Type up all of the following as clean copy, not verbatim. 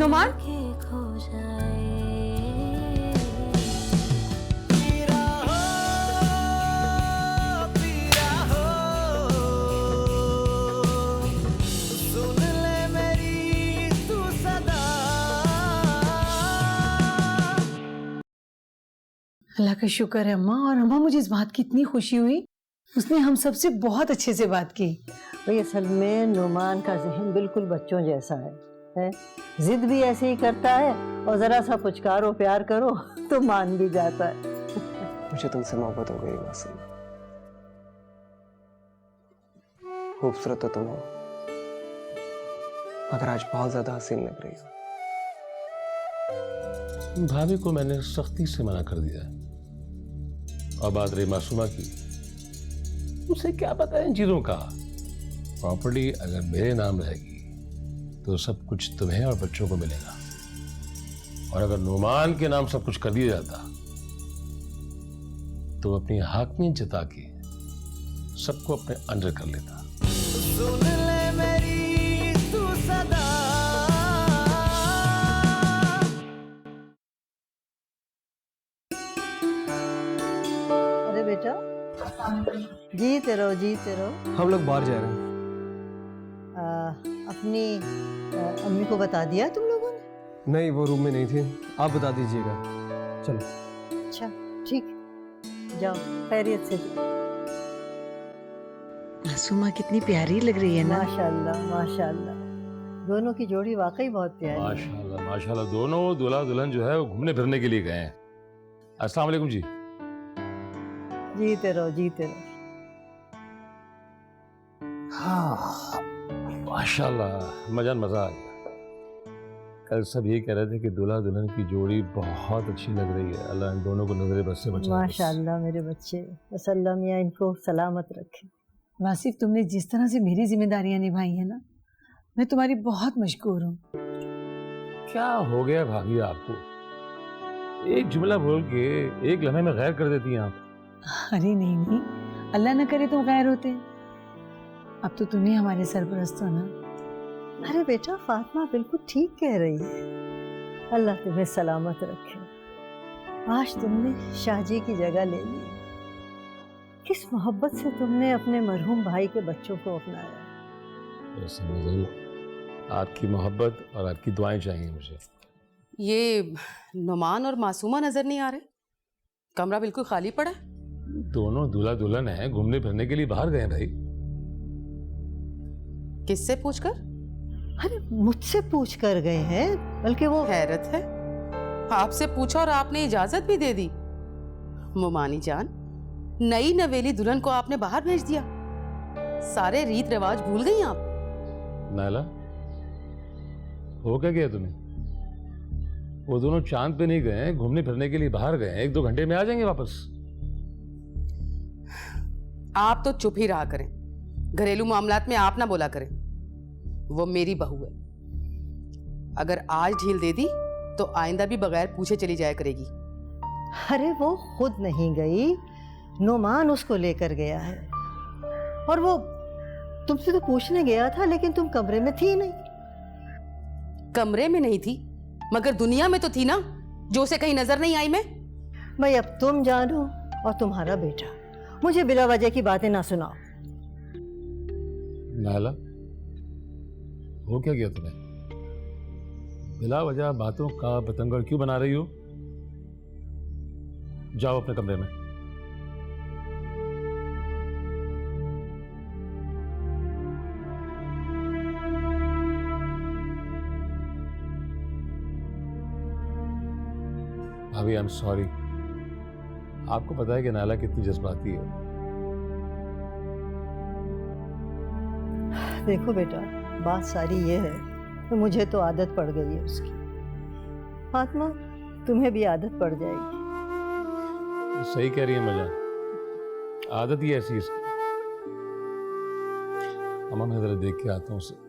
नुमान, खो जाए। अल्लाह का शुक्र है अम्मा। और अम्मा, मुझे इस बात की इतनी खुशी हुई, उसने हम सबसे बहुत अच्छे से बात की। भाई असल में नुमान का जहन बिल्कुल बच्चों जैसा है? जिद भी ऐसे ही करता है और जरा सा पुचकारो प्यार करो तो मान भी जाता है। मुझे तुमसे मोहब्बत हो गई मासूम। खूबसूरत तो तुम हो, मगर आज बहुत ज्यादा हसीन लग रही हो। भाभी को मैंने सख्ती से मना कर दिया है। और बात रही मासूमा की, उसे क्या पता है इन चीजों का। प्रॉपर्टी अगर मेरे नाम रहेगी तो सब कुछ तुम्हें और बच्चों को मिलेगा, और अगर नुमान के नाम सब कुछ कर दिया जाता तो अपनी हाकमियत जता के सबको अपने अंडर कर लेता। सुन ले मेरी तू सदा। अरे बेटा, जीते रहो जीते रहो। हम लोग बाहर जा रहे हैं। अपनी अम्मी को बता दिया तुम लोगों ने? नहीं, वो रूम में नहीं थी, आप बता दीजिएगा। चलो। अच्छा ठीक, जाओ खैरियत से जाओ। मासूमा कितनी प्यारी लग रही है ना। माशाल्लाह माशाल्लाह, दोनों की जोड़ी वाकई बहुत प्यारी है। माशाल्लाह माशाल्लाह, दोनों दूल्हा दुल्हन जो है वो घूमने फिरने के लिए गए हैं। अस्सलाम वालेकुम जी। जीते रहो जीते रहो। हाँ माशाल्लाह, मजा आ गया। कल सब ये कह रहे थे कि दूल्हा दुल्हन की जोड़ी बहुत अच्छी लग रही है। अल्लाह इन दोनों को नजरे बस से बचाए। माशाल्लाह मेरे बच्चे, बस अल्लाह मियां इनको सलामत रखे। वासिफ, तुमने जिस तरह से मेरी जिम्मेदारियां निभाई है ना, मैं तुम्हारी बहुत मशकूर हूँ। क्या हो गया भाभी आपको? एक जुमला बोल के एक लम्हे में गैर कर देती हैं आप। अरे नहीं नहीं, अल्लाह न करे तुम गैर होते। अब तो तुम्हें हमारे सरपरस्त हो ना। अरे बेटा, फातिमा बिल्कुल ठीक कह रही है। अल्लाह तुम्हें सलामत रखे। आज तुमने शाहजी की जगह ले ली। किस मोहब्बत से तुमने अपने मरहूम भाई के बच्चों को अपनाया। आपकी मोहब्बत और आपकी दुआएं चाहिए मुझे। ये नुमान और मासूमा नजर नहीं आ रहे। कमरा बिल्कुल खाली पड़ा है। दोनों दूल्हा दुल्हन हैं, घूमने फिरने के लिए बाहर गए भाई। किससे पूछकर? अरे मुझसे पूछ कर गए हैं, बल्कि वो हैरत है, आपसे पूछा और आपने इजाजत भी दे दी। मोमानी जान, नई नवेली दुल्हन को आपने बाहर भेज दिया। सारे रीत रिवाज भूल गई आप। नाला, हो क्या गया तुम्हें? वो दोनों चांद पे नहीं गए, घूमने फिरने के लिए बाहर गए। 1-2 घंटे में आ जाएंगे वापस। आप तो चुप ही रहा करें। घरेलू मामलात में आप ना बोला करें। वो मेरी बहू है। अगर आज ढील दे दी तो आइंदा भी बगैर पूछे चली जाया करेगी। अरे वो खुद नहीं गई, नुमान उसको लेकर गया है। और वो तुमसे तो पूछने गया था, लेकिन तुम कमरे में थी नहीं। कमरे में नहीं थी, मगर दुनिया में तो थी ना, जो उसे कहीं नजर नहीं आई। मैं भाई अब तुम जानो और तुम्हारा बेटा, मुझे बिला वजह की बातें ना सुनाओ। नाला, हो क्या गया तुम्हें? बिला वजह बातों का बतंगड़ क्यों बना रही हो? जाओ अपने कमरे में। भाभी, आई एम सॉरी। आपको पता है कि नाला कितनी जज्बाती है। देखो बेटा, बात सारी ये है कि मुझे तो आदत पड़ गई है उसकी। फातिमा, तुम्हें भी आदत पड़ जाएगी। सही कह रही है मजा, आदत ही ऐसी इसकी। अम्मा, मैं जरा देख के आता हूँ उसे।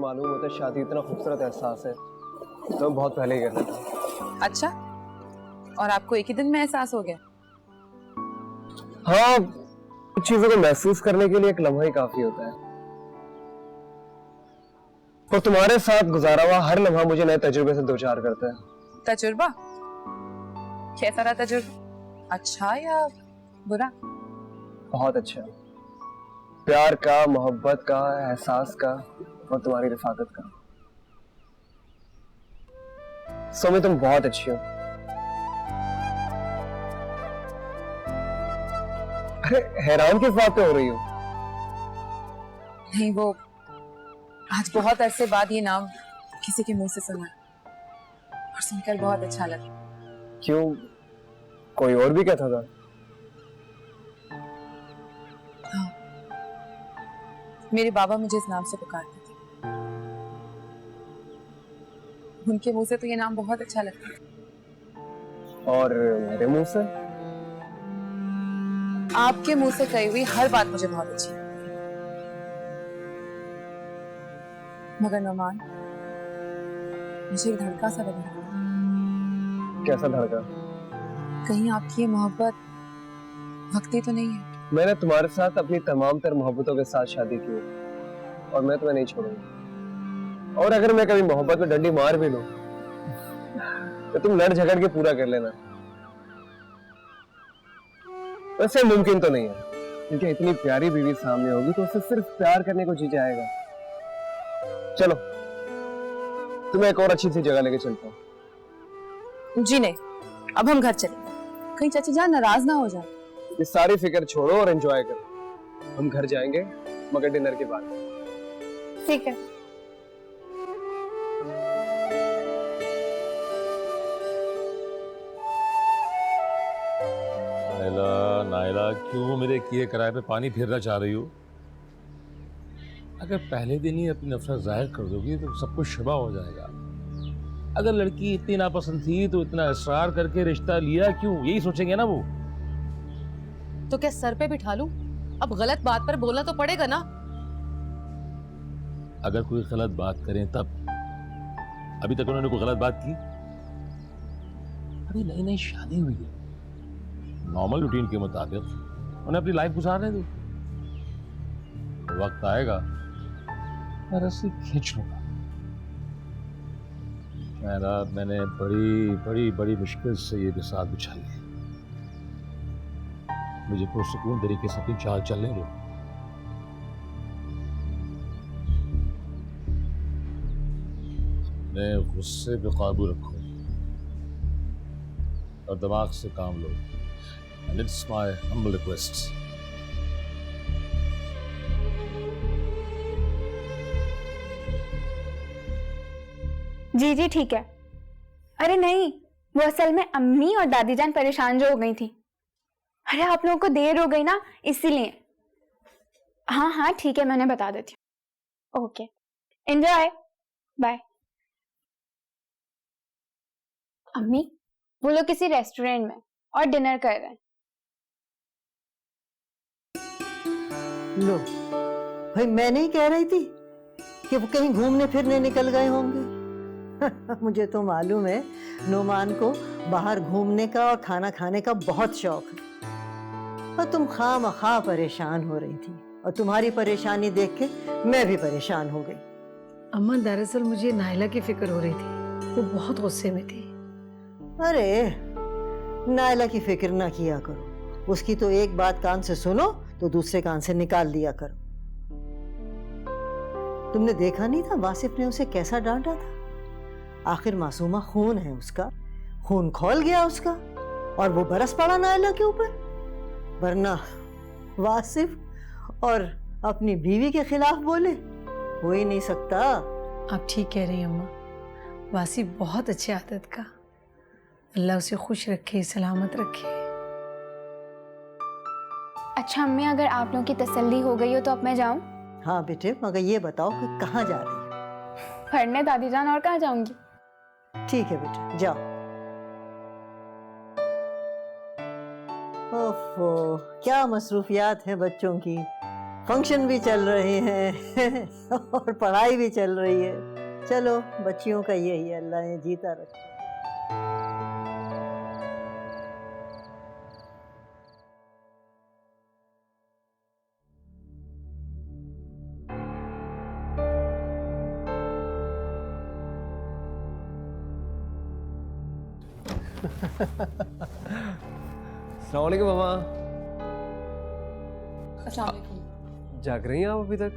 मालूम होता शादी इतना खूबसूरत एहसास है तो मैं बहुत पहले ही कर लेता। अच्छा, और आपको एक ही दिन में एहसास हो गया? हाँ, कुछ चीजों को महसूस करने के लिए एक लम्हा ही काफी होता है, और तुम्हारे साथ गुजारा हुआ हर लम्हा मुझे नए तजुर्बे से दो चार करता है। तजुर्बा? कैसा रहा तजुर्बा? अच्छा या बुरा? बहुत अच्छा, प्यार का, मोहब्बत का, एहसास का और तुम्हारी रफाकत का। सोमी तुम बहुत अच्छी हो। अरे हैरान किस बात पे हो रही हो? नहीं, वो आज बहुत अरसे बाद ये नाम किसी के मुंह से सुना और सुनकर बहुत अच्छा लगा। क्यों, कोई और भी कहता था? हाँ, मेरे बाबा मुझे इस नाम से पुकारते थे। उनके मुंह से तो ये नाम बहुत अच्छा लगता है। और मेरे मुंह से? आपके मुंह से कही हुई हर बात मुझे बहुत अच्छी लगती है। मगर नौमान, मुझे एक धड़का सा लग रहा है। कैसा धड़का? कहीं आपकी ये मोहब्बत वक्ती तो नहीं है? मैंने तुम्हारे साथ अपनी तमाम तर मोहब्बतों के साथ शादी की और मैं तुम्हें नहीं छोड़ूंगा। और अगर मैं कभी मोहब्बत में डंडी मार भी लूं तो तुम लड़ झगड़ के पूरा कर लेना। वैसे मुमकिन तो नहीं है, क्योंकि इतनी प्यारी बीवी सामने होगी तो उससे सिर्फ प्यार करने को जी जाएगा। चलो तुम्हें एक और अच्छी सी जगह लेके चलता हूँ। जी नहीं, अब हम घर चलेंगे। कहीं चाची जान नाराज ना हो जाए। ये सारी फिक्र छोड़ो और एंजॉय करो। हम घर जाएंगे मगर डिनर के बाद। ठीक है। नायला, नायला, क्यों मेरे किए कराए पे पानी फेरना चाह रही हो? अगर पहले दिन ही अपनी नफरत जाहिर कर दोगी तो सब कुछ शुबा हो जाएगा। अगर लड़की इतनी नापसंद थी तो इतना इसरार करके रिश्ता लिया क्यों, यही सोचेंगे ना वो। तो क्या सर पे बिठा लूं? अब गलत बात पर बोलना तो पड़ेगा ना। अगर कोई गलत बात करें तब? अभी तक उन्होंने कोई गलत बात की? अभी नई नई शादी हुई है, नॉर्मल रूटीन के मुताबिक उन्हें अपनी लाइफ गुजारने दो। वक्त आएगा मैं रस्सी खींच लूंगा। मैंने बड़ी बड़ी बड़ी मुश्किल से ये बिसात बिछाई है। मुझे पुरसुकून तरीके से अपनी चाल चलने दो। अपने गुस्से पे काबू रखो और दिमाग से काम लो। And it's my humble request. जी जी ठीक है। अरे नहीं, वो असल में अम्मी और दादी जान परेशान जो हो गई थी। अरे आप लोगों को देर हो गई ना, इसीलिए। हाँ हाँ ठीक है, मैंने बता देती हूँ। Okay, enjoy, bye. अम्मी, वो लोग किसी रेस्टोरेंट में और डिनर कर रहे हैं। लो भाई, मैं नहीं कह रही थी कि वो कहीं घूमने फिरने निकल गए होंगे। मुझे तो मालूम है नोमान को बाहर घूमने का और खाना खाने का बहुत शौक है, और तुम खामखा परेशान हो रही थी, और तुम्हारी परेशानी देख के मैं भी परेशान हो गई। अम्मा, दरअसल मुझे नायला की फिक्र हो रही थी, वो बहुत गुस्से में थी। अरे नायला की फिक्र ना किया करो, उसकी तो एक बात कान से सुनो तो दूसरे कान से निकाल दिया करो। तुमने देखा नहीं था वासिफ ने उसे कैसा डांटा था? आखिर मासूमा खून है उसका, खून खौल गया उसका, और वो बरस पड़ा नायला के ऊपर। वरना वासिफ और अपनी बीवी के खिलाफ बोले, हो ही नहीं सकता। आप ठीक कह रही हैं अम्मा, वासिफ बहुत अच्छे आदत का, अल्लाह उसे खुश रखे, सलामत रखे। अच्छा अम्मी, अगर आप लोगों की तसल्ली हो गई हो तो अब मैं जाऊं? हाँ बेटे, मगर ये बताओ कि कहाँ जा रही हो? पढ़ने दादी जान, और कहाँ जाऊंगी। ठीक है बेटे, जाओ। ओफो, क्या मसरूफियात है बच्चों की। फंक्शन भी चल रहे हैं और पढ़ाई भी चल रही है। चलो, बच्चियों का यही है, अल्लाह ने जीता रखे। अस्सलाम वालेकुम मामा। जाग रही हैं आप अभी तक?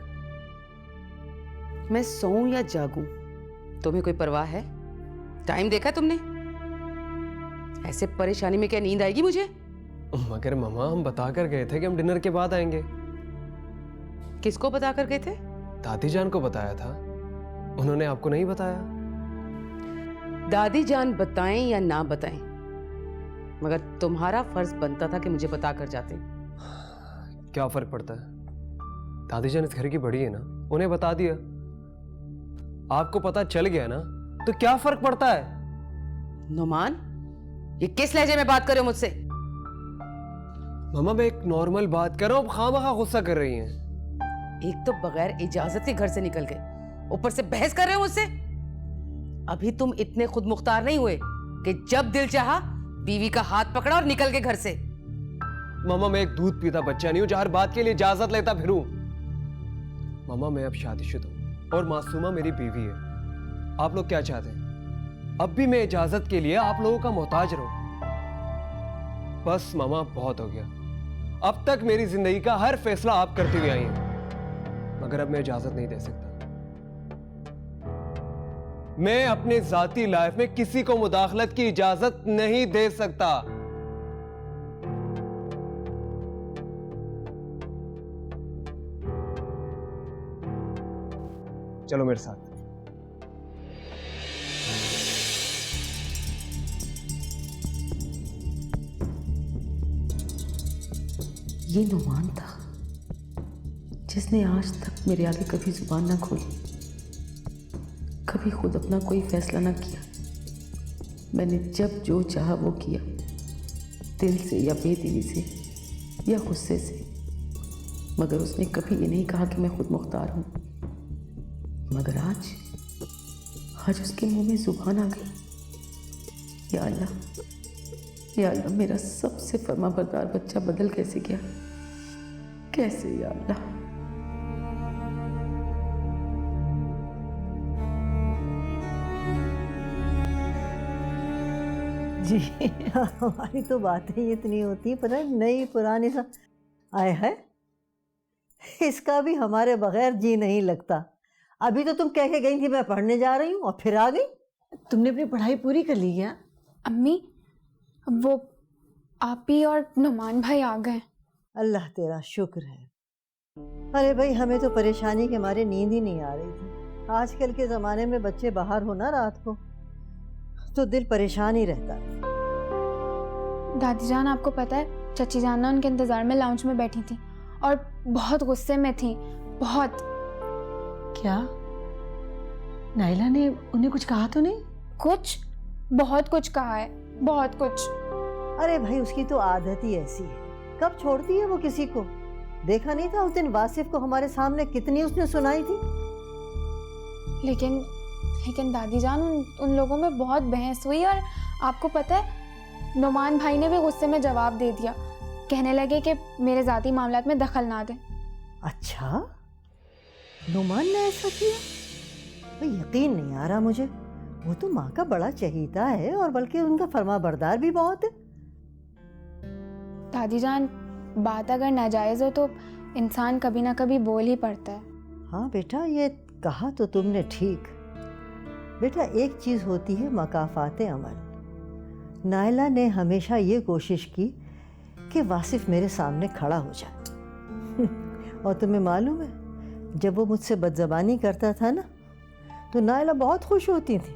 मैं सोऊं या जागूं, तुम्हें कोई परवाह है? टाइम देखा तुमने? ऐसे परेशानी में क्या नींद आएगी मुझे? मगर मामा, हम बता कर गए थे कि हम डिनर के बाद आएंगे। किसको बता कर गए थे? दादी जान को बताया था, उन्होंने आपको नहीं बताया। दादी जान बताएं या ना बताएं, मगर तुम्हारा फर्ज बनता था कि मुझे बता कर जाते। क्या फर्क पड़ता है? दादी जान इस घर की बड़ी है ना, उन्हें बता दिया। आपको पता चल गया ना, तो क्या फर्क पड़ता है? नुमान, ये किस लहजे में बात कर रहे हो मुझसे? मामा, मैं एक नॉर्मल बात कर रहा हूँ, आप खामखा गुस्सा कर रही हैं। एक तो बगैर इजाजत के घर से निकल गए, ऊपर से बहस कर रहे हो मुझसे। अभी तुम इतने खुद मुख्तार नहीं हुए कि जब दिल चाहा बीवी का हाथ पकड़ा और निकल के घर से। मामा, मैं एक दूध पीता बच्चा नहीं हूं जो हर बात के लिए इजाजत लेता फिरूं। मामा, मैं अब शादीशुदा हूं और मासूमा मेरी बीवी है। आप लोग क्या चाहते हैं? अब भी मैं इजाजत के लिए आप लोगों का मोहताज रहूं? बस मामा, बहुत हो गया। अब तक मेरी जिंदगी का हर फैसला आप करती हुई आई हैं, मगर अब मैं इजाजत नहीं दे सकता। मैं अपने जाती लाइफ में किसी को मुदाखलत की इजाजत नहीं दे सकता। चलो मेरे साथ। ये नुमान था जिसने आज तक मेरे आगे कभी जुबान ना खोली, कभी खुद अपना कोई फैसला ना किया। मैंने जब जो चाहा वो किया, दिल से या बेदिली से या गुस्से से, मगर उसने कभी ये नहीं कहा कि मैं खुद मुख्तार हूं। मगर आज उसके मुंह में जुबान आ गई। या अल्लाह, मेरा सबसे फर्माबरदार बच्चा बदल कैसे गया? कैसे या अल्लाह? जी, हमारी तो बातें ही इतनी होती, पता है, नई पुरानी सा आए है। इसका भी हमारे बगैर जी नहीं लगता। अभी तो तुम कह के गई थी मैं पढ़ने जा रही हूँ, और फिर आ गई। तुमने अपनी पढ़ाई पूरी कर ली क्या? अम्मी, वो आप ही और नुमान भाई आ गए। अल्लाह तेरा शुक्र है। अरे भाई, हमें तो परेशानी के मारे नींद ही नहीं आ रही थी। आजकल के ज़माने में बच्चे बाहर हो ना रात को, तो दिल परेशान ही रहता है। दादी जान, आपको पता है, चची जान ना उनके इंतजार में लाउंज में बैठी थी और बहुत गुस्से में थी, बहुत। क्या नाइला ने उन्हें कुछ कहा तो नहीं? कुछ, बहुत कुछ कहा है, बहुत कुछ। अरे भाई, उसकी तो आदत ही ऐसी है, कब छोड़ती है वो किसी को। देखा नहीं था उस दिन वासिफ को हमारे सामने कितनी उसने सुनाई थी। लेकिन दादी जान, उन लोगों में बहुत बहस हुई और आपको पता है, नुमान भाई ने भी गुस्से में जवाब दे दिया। कहने लगे कि मेरे ज़ाती मामलात में दखल ना दें। अच्छा, नुमान ने ऐसा किया? भाई, यकीन नहीं आ रहा मुझे। वो तो माँ का बड़ा चहीता है और बल्कि उनका फरमाबरदार भी बहुत है। दादी जान, बात अगर नाजायज़ हो तो इंसान कभी ना कभी बोल ही पड़ता है। हाँ बेटा, ये कहा तो तुमने ठीक। बेटा, एक चीज़ होती है मकाफाते अमल। नायला ने हमेशा ये कोशिश की कि वासिफ मेरे सामने खड़ा हो जाए। और तुम्हें मालूम है, जब वो मुझसे बदज़बानी करता था ना, तो नायला बहुत खुश होती थी।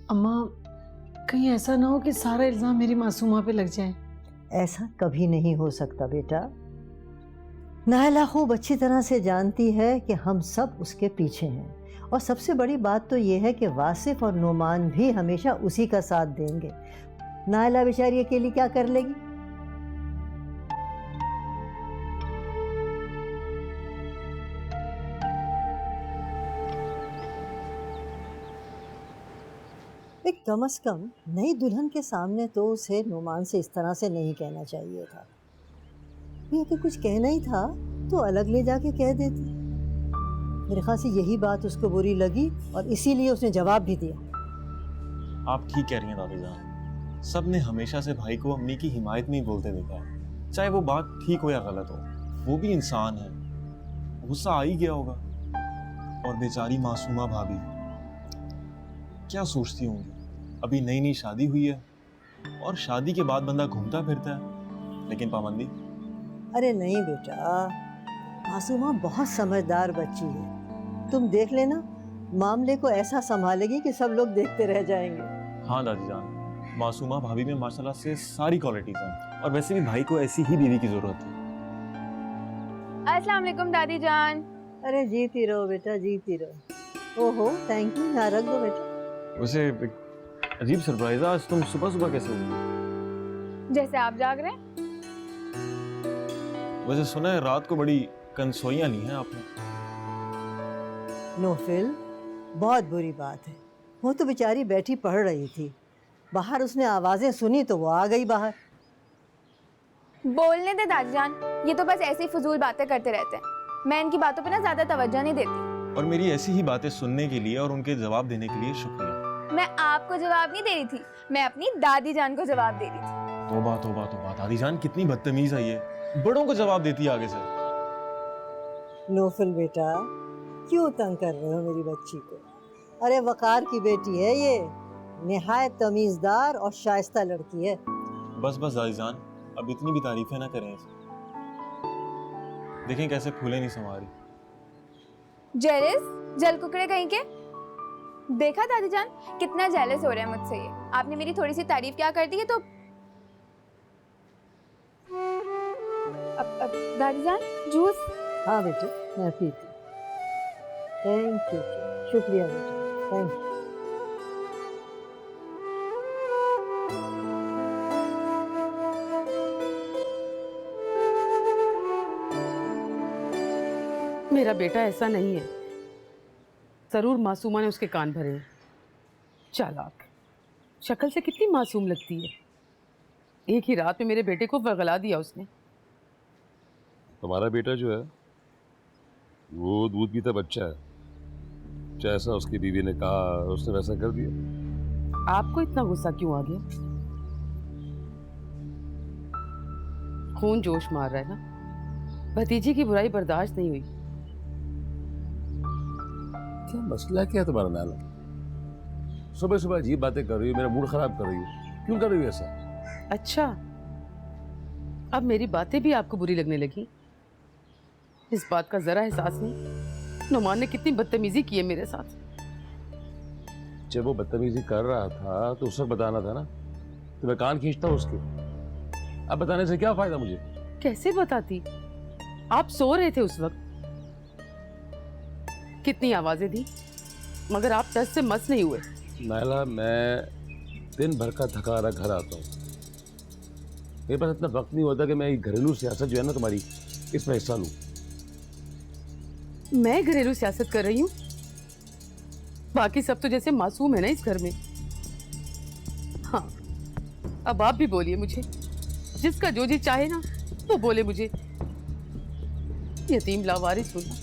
अम्मा, कहीं ऐसा ना हो कि सारा इल्ज़ाम मेरी मासूमा पे लग जाए। ऐसा कभी नहीं हो सकता बेटा। नायला खूब अच्छी तरह से जानती है कि हम सब उसके पीछे हैं, और सबसे बड़ी बात तो ये है कि वासिफ और नुमान भी हमेशा उसी का साथ देंगे। नायला बेचारी अकेली क्या कर लेगी? कम से कम नई दुल्हन के सामने तो उसे नुमान से इस तरह से नहीं कहना चाहिए था। ये अगर कुछ कहना ही था तो अलग ले जाके कह देती। मेरे ख्याल से यही बात उसको बुरी लगी और इसीलिए उसने जवाब भी दिया। आप ठीक कह रही हैं दादी जान, सब ने हमेशा से भाई को अम्मी की हिमायत में ही बोलते देखा है, चाहे वो बात ठीक हो या गलत हो। वो भी इंसान है, गुस्सा आ ही गया होगा। और बेचारी मासूमा भाभी क्या सोचती होंगी, अभी नई नई शादी हुई है और शादी के बाद बंदा घूमता फिरता है। लेकिन पाबंदी, अरे नहीं बेटा, मासूमा बहुत समझदार बच्ची है। तुम देख लेना, मामले को ऐसा संभालेगी कि सब लोग देखते रह जाएंगे। हाँ दादी जान, मासूमा भाभी में माशाल्लाह से सारी क्वालिटीज हैं और वैसे भी भाई को ऐसी ही बीवी की जरूरत है। अस्सलाम वालेकुम दादी जान। अरे जीती रहो बेटा, जीती रहो। ओहो थैंक यू, यहाँ रख दो बेटा। वैसे एक अजीब सरप्राइज है, आज तुम सुबह सुबह कैसे हुई? जैसे आप जाग रहे हैं। वैसे सुना है रात को बड़ी कंसोइयां ली हैं आपने। नोफिल, बहुत बुरी बात है। वो तो बेचारी बैठी पढ़ रही थी, बाहर उसने आवाजें सुनी तो वो आ गई बाहर। बोलने दे दादी जान, ये तो बस ऐसी फजूल बातें करते रहते हैं। मैं इनकी बातों पे ना ज्यादा तवज्जो नहीं देती। और मेरी ऐसी ही बातें सुनने के लिए और उनके जवाब देने के लिए शुक्रिया। मैं आपको जवाब नहीं दे रही थी, मैं अपनी दादी जान को जवाब दे रही थी। तौबा तौबा तौबा, दादी जान कितनी बदतमीज है ये, बड़ों को जवाब देती है आगे से। नोफिल बेटा, क्यों तंग कर रहे हो मेरी बच्ची को? अरे वकार की बेटी है ये, निहायत तमीज़दार और शाइस्ता लड़की है। बस बस दादी जान, अब इतनी भी तारीफें ना करें इसे। देखें कैसे फूले नहीं समा रही। जेलस, जल कुकड़े कहीं के। देखा दादी जान कितना जेलस हो रहे हैं मुझसे ये। आपने मेरी थोड़ी सी तारीफ क्या कर दी है तो अब दादी जान जूस। हाँ बेटे, मैं पीती। थैंक यू, शुक्रिया बेटा, थैंक यू। मेरा बेटा ऐसा नहीं है। जरूर मासूमा ने उसके कान भरे हैं। चालाक, शक्ल से कितनी मासूम लगती है। एक ही रात में मेरे बेटे को वर्गला दिया उसने। तुम्हारा बेटा जो है वो दूध पीता बच्चा है, जैसा उसकी बीवी ने कहा उसने वैसा कर दिया। आपको इतना गुस्सा क्यों आ गया? खून जोश मार रहा है ना। भतीजी की बुराई बर्दाश्त नहीं हुई। क्या मसला क्या है तुम्हारा नाला? सुबह सुबह अजीब बातें कर रही हो, मेरा मूड खराब कर रही हो। क्यों कर रही हो ऐसा? अच्छा, अब मेरी बातें भी आपको बुरी लगने लगी? इस बात का जरा एहसास नहीं नुमान ने कितनी बदतमीजी की है मेरे साथ। जब वो बदतमीजी कर रहा था तो उस वक्त बताना था ना, तो मैं कान खींचता उसके। अब बताने से क्या फायदा मुझे? कैसे बताती? आप सो रहे थे उस वक्त। कितनी आवाजें दी मगर आप टस से मस नहीं हुए। नायला, मैं दिन भर का थका हारा घर आता हूँ। मेरे पास इतना वक्त नहीं होता कि मैं घरेलू सियासत जो है ना तुम्हारी, इसमें हिस्सा लूं। मैं घरेलू सियासत कर रही हूँ? बाकी सब तो जैसे मासूम है ना इस घर में। हाँ, अब आप भी बोलिए मुझे। जिसका जो जी चाहे ना वो बोले मुझे। यतीम लावारिस होना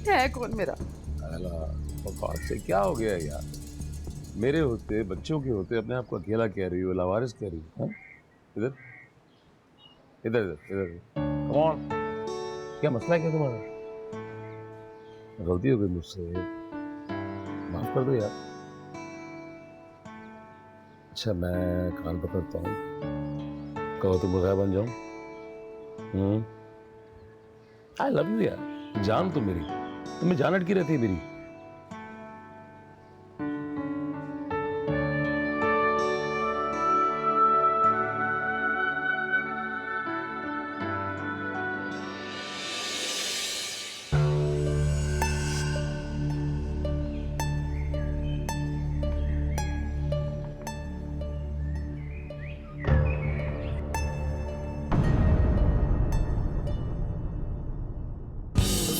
है कौन मेरा? बकवास से क्या हो गया यार? मेरे होते, बच्चों के होते अपने आप को अकेला कह रही हो, लावारिस कह रही हो। इधर इधर इधर इधर कौन? क्या मसला है क्या तुम्हारा? गलती हो गई मुझसे, माफ कर दो यार। अच्छा, मैं कान पकड़ता हूँ, कहो तो मुर्गा बन जाऊं। आई लव यू यार, जान तो मेरी, तुम्हें जान अटकी रहती है मेरी।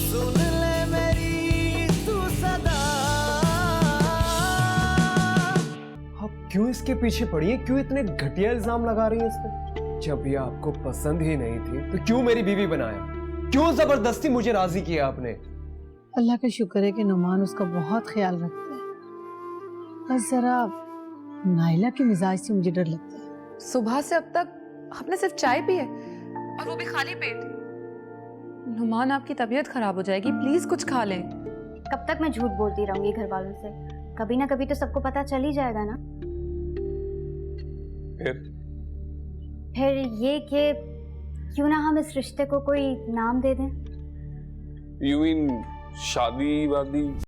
सुन ले मेरी तू क्यों इसके पीछे पड़ी है? क्यों इतने घटिया इल्जाम लगा रही है इस पे? जब ये आपको पसंद ही नहीं थी तो क्यों मेरी बीवी बनाया? क्यों जबरदस्ती मुझे राजी किया आपने? अल्लाह का शुक्र है कि नुमान उसका बहुत ख्याल रखता है। बस जरा नाइला के मिजाज से मुझे डर लगता है। सुबह से अब तक आपने सिर्फ चाय पी है और वो भी खाली पेट। नुमान, आपकी तबीयत खराब हो जाएगी, प्लीज कुछ खा लें। कब तक मैं झूठ बोलती रहूंगी घर वालों से? कभी ना कभी तो सबको पता चल ही जाएगा ना। फिर ये कि क्यों ना हम इस रिश्ते को कोई नाम दे दें? यू मीन शादी वादी?